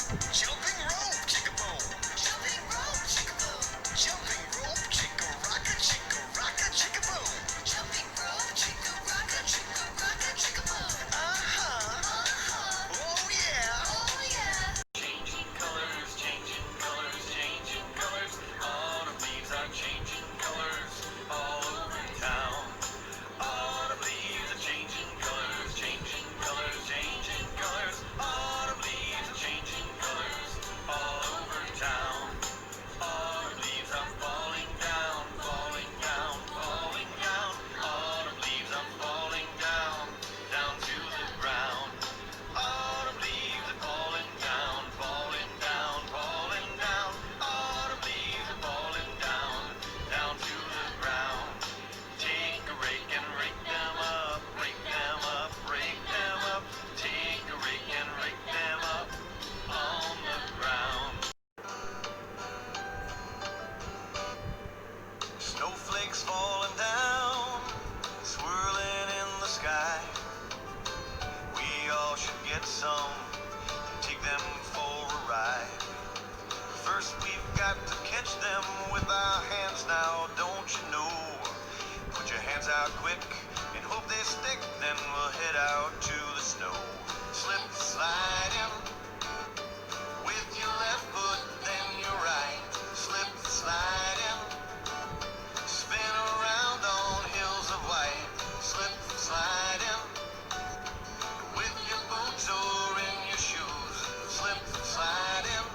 Jumping rope, chicka boom. Jumping rope, chicka boom. Jumping rope, chicka rocka, chicka boom. Jumping rope, chicka rocka, chicka boom. Oh yeah. Oh yeah. Changing colors, changing colors, changing colors. Autumn leaves are changing colors all over town. Autumn leaves are changing colors, changing colors, changing colors. Autumn leaves are changing colors all over town. Autumn leaves are falling down, falling down, falling down. Autumn leaves are falling down, down to the ground. Autumn leaves are falling down, falling down, falling down. Autumn leaves are falling down, down to the ground. Take a rake and rake them up, rake them up, rake them up. Take a rake and rake them up on the ground. Snowflakes falling down, swirling in the sky. We all should get some, take them for a ride. First we've got to catch them with our hands now, don't you know? Put your hands out quick and hope they stick, then we'll head out to the snow. Slip, slide in with your left foot, then your right. Slip, slide in, spin around on hills of white. Slip, slide in with your boots or in your shoes. Slip, slide in,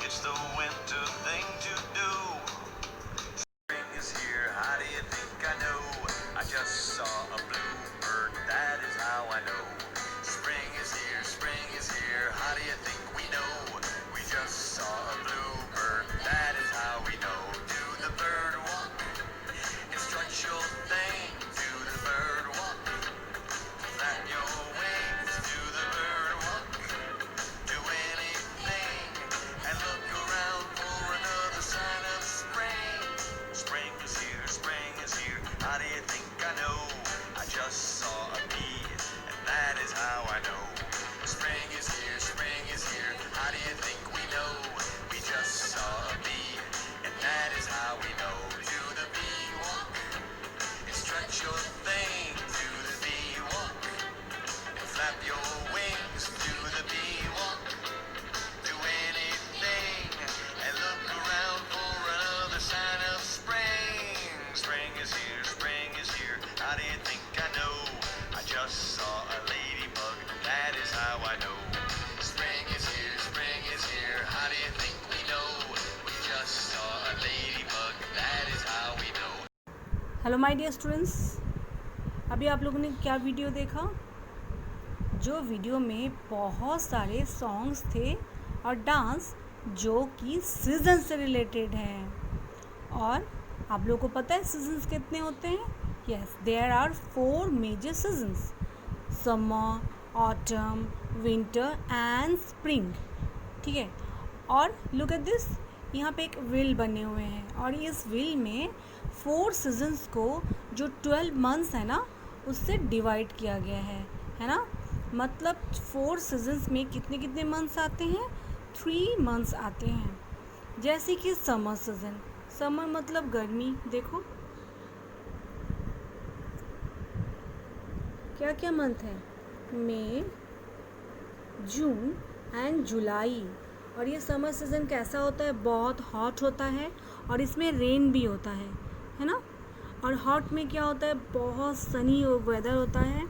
it's the winter thing to do. Spring is here, how do you think I know? I just saw a bluebird, that is how I know. Spring is here, how do you think we know? We just saw a bluebird, that is how we know. Do the bird walk, instruct your thing. Do the bird walk, flap your wings. Do the bird walk, do anything, and look around for another sign of spring. Spring is here, how do you think I know? I just saw a bee, and that is how I know. Spring is here, how do you think we know? We just saw a bee, and that is how we know. Do the bee walk, and stretch your thing. Do the bee walk, and flap your wings. Do the bee walk, do anything, and look around for another sign of spring. Spring is here, how do you think I know? I just saw a ladybug, that is how I know. Spring is here, how do you think we know? We just saw a ladybug, that is how we know. Hello my dear students, अभी आप लोगों ने क्या video देखा? जो video में बहुत सारे सॉन्ग्स थे और डांस जो कि सीजन से रिलेटेड हैं। और आप लोगों को पता है सीजन्स कितने होते हैं? Yes, there are 4 major seasons: summer, autumn, winter and spring. ठीक है, और लुक एट दिस, यहाँ पे एक व्हील बने हुए हैं और इस व्हील में 4 सीजन्स को जो 12 मंथ्स है ना उससे डिवाइड किया गया है ना। मतलब 4 सीजन्स में कितने कितने मंथ्स आते हैं? 3 मंथ्स आते हैं। जैसे कि समर सीजन, समर मतलब गर्मी। देखो क्या क्या मंथ है? मई, जून एंड जुलाई। और ये समर सीज़न कैसा होता है? बहुत हॉट होता है और इसमें रेन भी होता है ना। और हॉट में क्या होता है? बहुत सनी वेदर होता है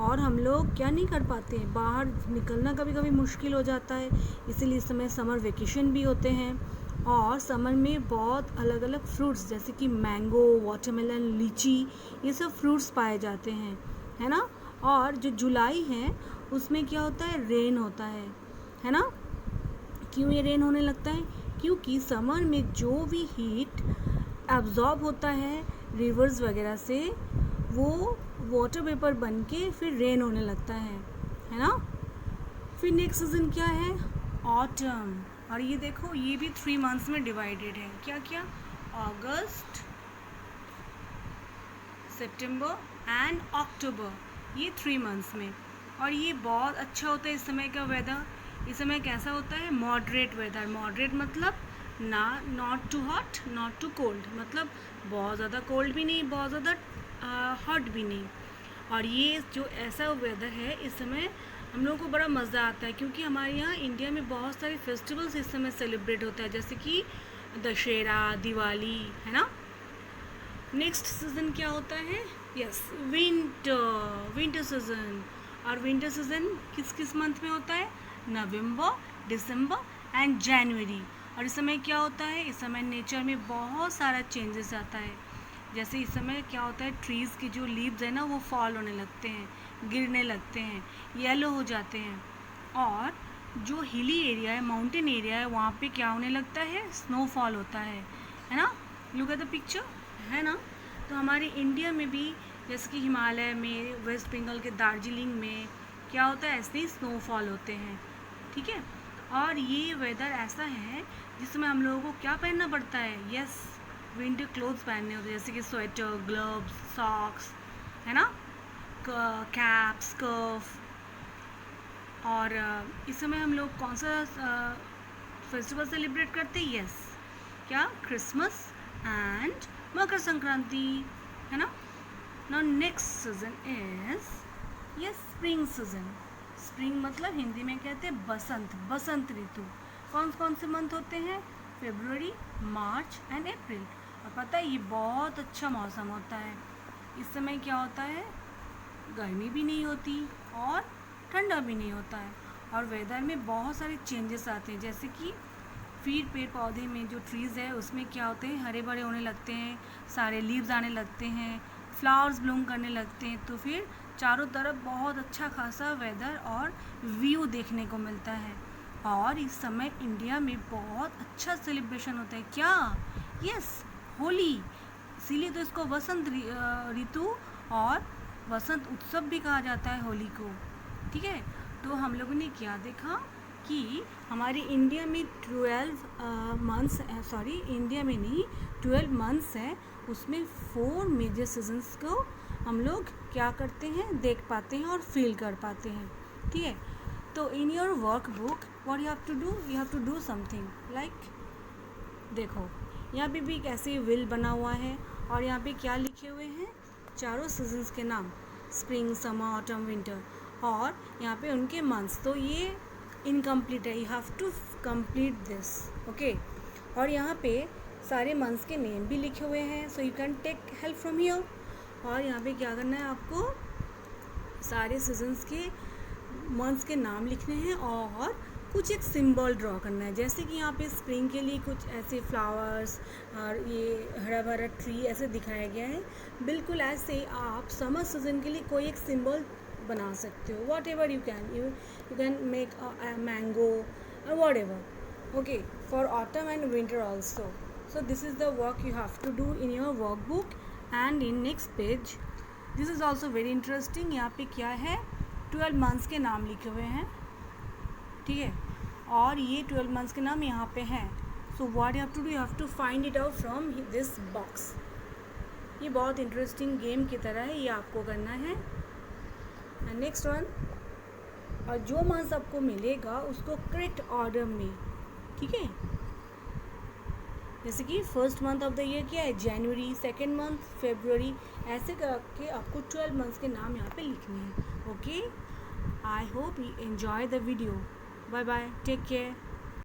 और हम लोग क्या नहीं कर पाते हैं, बाहर निकलना कभी कभी मुश्किल हो जाता है। इसीलिए इस समय समर वेकेशन भी होते हैं। और समर में बहुत अलग अलग फ्रूट्स जैसे कि मैंगो, वाटरमेलन, लीची, ये सब फ्रूट्स पाए जाते हैं, है ना। और जो जुलाई है उसमें क्या होता है? रेन होता है ना। क्यों ये रेन होने लगता है? क्योंकि समर में जो भी हीट एब्जॉर्ब होता है रिवर्स वगैरह से, वो वाटर वेपर बन के फिर रेन होने लगता है ना। फिर नेक्स्ट सीजन क्या है? ऑटम। और ये देखो, ये भी 3 मंथ्स में डिवाइडेड है। क्या क्या? अगस्त, सितंबर एंड अक्टूबर, ये 3 मंथ्स में। और ये बहुत अच्छा होता है इस समय का वेदर। इस समय कैसा होता है? Moderate weather. मॉडरेट मतलब ना, not too hot not too cold, मतलब बहुत ज़्यादा कोल्ड भी नहीं, बहुत ज़्यादा हॉट भी नहीं। और ये जो ऐसा वेदर है, इस समय हम लोगों को बड़ा मज़ा आता है, क्योंकि हमारे यहाँ इंडिया में बहुत सारे फेस्टिवल्स इस समय सेलिब्रेट होता है, जैसे कि दशहरा, दिवाली, है ना। नेक्स्ट सीज़न क्या होता है? Yes, winter. Winter season. और विंटर सीज़न किस किस मंथ में होता है? नवंबर, दिसंबर एंड जनवरी। और इस समय क्या होता है? इस समय नेचर में बहुत सारा चेंजेस आता है। जैसे इस समय क्या होता है, ट्रीज़ के जो लीव्स है ना, वो फॉल होने लगते हैं, गिरने लगते हैं, येलो हो जाते हैं। और जो हिली एरिया है, माउंटेन एरिया है, वहाँ पे क्या होने लगता है? स्नोफॉल होता है ना। लुक एट द पिक्चर, है ना। तो हमारे इंडिया में भी जैसे कि हिमालय में, वेस्ट बंगाल के दार्जिलिंग में क्या होता है, ऐसे ही स्नोफॉल होते हैं, ठीक है। और ये वेदर ऐसा है जिसमें हम लोगों को क्या पहनना पड़ता है? यस, विंटर क्लोथ्स पहनने होते हैं, जैसे कि स्वेटर, ग्लव्स, सॉक्स, है ना, कैप, स्कार्फ। और इस समय हम लोग कौन सा फेस्टिवल सेलिब्रेट करते हैं? यस, क्या? क्रिसमस एंड मकर संक्रांति, है ना। Now next season is yes spring season. Spring मतलब हिंदी में कहते हैं बसंत, बसंत ऋतु। कौन कौन से मंथ होते हैं? फरवरी, मार्च एंड अप्रैल। और पता है, ये बहुत अच्छा मौसम होता है। इस समय क्या होता है? गर्मी भी नहीं होती और ठंडा भी नहीं होता है, और वेदर में बहुत सारे चेंजेस आते हैं, जैसे कि फिर पेड़ पौधे में जो ट्रीज़ है उसमें क्या होते हैं? हरे भरे होने लगते हैं, सारे लीव्स आने लगते हैं, फ्लावर्स ब्लूम करने लगते हैं। तो फिर चारों तरफ बहुत अच्छा खासा वेदर और व्यू देखने को मिलता है। और इस समय इंडिया में बहुत अच्छा सेलिब्रेशन होता है। क्या? यस, होली। इसीलिए तो इसको वसंत ऋतु और वसंत उत्सव भी कहा जाता है होली को, ठीक है। तो हम लोगों ने क्या देखा कि हमारे इंडिया में 12 मंथ्स, सॉरी इंडिया में नहीं, 12 मंथ्स है, उसमें 4 मेजर सीजन्स को हम लोग क्या करते हैं? देख पाते हैं और फील कर पाते हैं, ठीक है। तो in your work book what you have to do? You have to do something like, देखो यहाँ पे भी कैसे व्हील बना हुआ है, और यहाँ पे क्या लिखे हुए हैं? चारों सीजन्स के नाम, स्प्रिंग, समर, ऑटम, विंटर, और यहाँ पे उनके मंथ्स। तो ये इनकम्प्लीट है, you have to complete this, okay. और यहाँ पे सारे मंथ्स के नेम भी लिखे हुए हैं, so you can take help from here. और यहाँ पे क्या करना है आपको? सारे सीजन्स के मंथ्स के नाम लिखने हैं और कुछ एक सिंबल ड्रॉ करना है, जैसे कि यहाँ पे स्प्रिंग के लिए कुछ ऐसे फ्लावर्स और ये हरा भरा ट्री ऐसे दिखाया गया है। बिल्कुल ऐसे आप समर सीजन के लिए कोई एक सिंबल बना सकते हो, whatever you can make a mango और whatever, okay, for autumn and winter also. So this is the work you have to do in your work book and in next page. This is also very interesting. यहाँ पे क्या है? 12 months के नाम लिखे हुए हैं, ठीक है, और ये 12 मंथ्स के नाम यहाँ पे हैं। So what you have to do? You have to find it out from this box. ये बहुत इंटरेस्टिंग गेम की तरह है, ये आपको करना है। एंड नेक्स्ट वन, और जो मंथ आपको मिलेगा उसको करेक्ट ऑर्डर में, ठीक है। जैसे कि first month of the year क्या है? जनवरी, सेकेंड मंथ फरवरी, ऐसे करके आपको 12 मंथ्स के नाम यहाँ पे लिखने हैं, okay. I hope you enjoy the video. Bye bye. Take care.